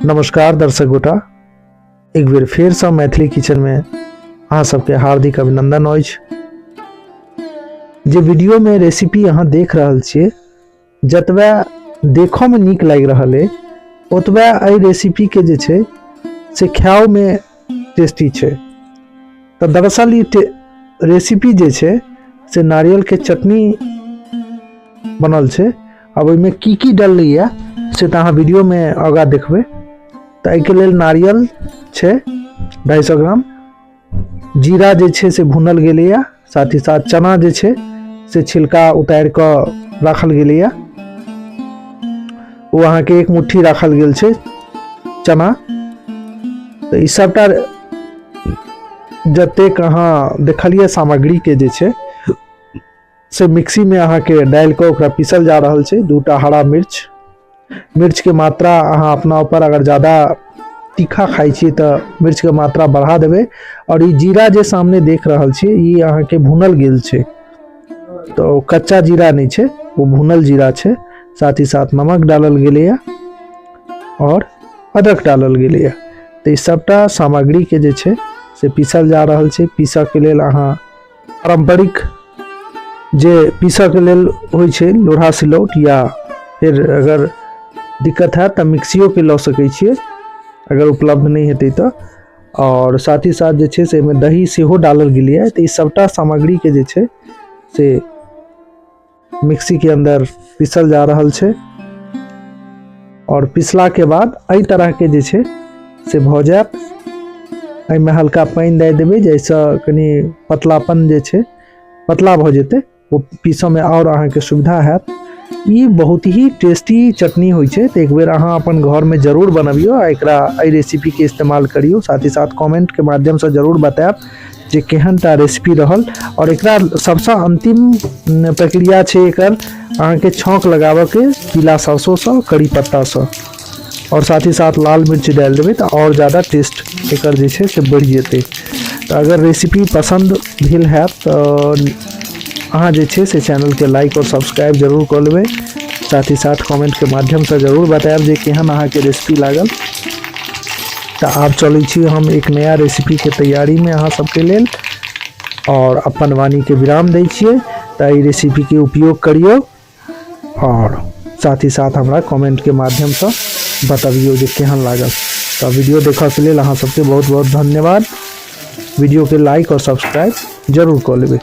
नमस्कार दर्शक गोटा, एक बेर फेर से मैथिली किचन में अहाँ सबके हार्दिक अभिनंदन अछि। जे वीडियो में रेसिपी अहाँ देख रहल छियै, जतबे देखो में नीक लागि रहल है ओतबे एहि रेसिपी के जे छै से खाओ में टेस्टी छै। तो दरअसल ये रेसिपी जे छै से नारियल के चटनी बनल छै। अब ओहिमे की डललै से तो अहाँ वीडियो में आगा देखबे। तो एहिके लेल नारियल छै 250 ग्राम, जीरा जे छै से भुनल गेलैया, साथ ही साथ चना जे छै से छिलका उतार कऽ राखल गेलैया, वो अहाँ के एक मुट्ठी राखल गेल छै चना। तो ई सबटा जतेक अहाँ देखलिए सामग्री के जे छै से मिक्सी में अहाँ के डाल के ओकरा पीसल जा रहल छै। 2टा हरा मिर्च के मात्रा अहाँ अपना ऊपर, अगर ज़्यादा तीखा खाई छी तो मिर्च के मात्रा बढ़ा देबे। और ये जीरा जे सामने देख रहल छी ये अहाँ के भुनल गेल छै, तो कच्चा जीरा नहीं छै, वो भुनल जीरा छै। साथ ही साथ नमक डालल गेलैया और अदरक डालल गेलैया। तो ई सबटा सामग्री के जे छै से पीसल जा रहल छै। पीसऽ के लेल अहाँ पारंपरिक जे पीसऽ के लेल होइ छै लोढ़ा सिलौट, या फिर अगर दिक्कत है तो मिक्सियो के लऽ सकै छियै अगर उपलब्ध नहीं हेतै तो। और साथ ही साथ जे छै से में दही सेहो डालल गेलैया। तो ई सबटा सामग्री के जे छै से मिक्सी के अंदर पीसल जा रहल छै। और पिसला के बाद एहि तरह के जे छै से भऽ जायत। एहिमे हल्का पानी दे देबै जैसे कनी पतलापन जे छै पतला भऽ जेतै, वो पीसऽ में और अहाँ के सुविधा हैत। ये बहुत ही टेस्टी चटनी होइ छै। तो एक बेर अहाँ अपन घर में जरूर बनबियो, एकरा एहि रेसिपी के इस्तेमाल करियो। साथ ही साथ कमेंट के माध्यम से जरूर बतायब जे केहन टा रेसिपी रहल। और एकरा सबसे अंतिम प्रक्रिया छै एकर अहाँ के छौंक लगाबऽ के पीला सरसों से, करी पत्ता से, और साथ ही साथ लाल मिर्च डाल देबै तो और ज़्यादा टेस्ट एकर जे छै से बढ़ जेतै। तो अगर रेसिपी पसंद भेल है तो अहाँ जे छै से चैनल के लाइक और सब्सक्राइब जरूर कर लेबै। साथ ही साथ कमेंट के माध्यम से जरूर बतायब जे केहन अहाँ के रेसिपी लागल। तो आब चलै छी हम एक नया रेसिपी के तैयारी में अहाँ सबके लेल, और अपन वाणी के विराम दै छियै। तो ई रेसिपी के उपयोग करियो और साथ ही साथ हमरा कमेंट के माध्यम से बताबियो जे केहन लागल। तो वीडियो देखऽ के लेल अहाँ सबके बहुत बहुत धन्यवाद। वीडियो के लाइक और सब्सक्राइब जरूर कर लेबै।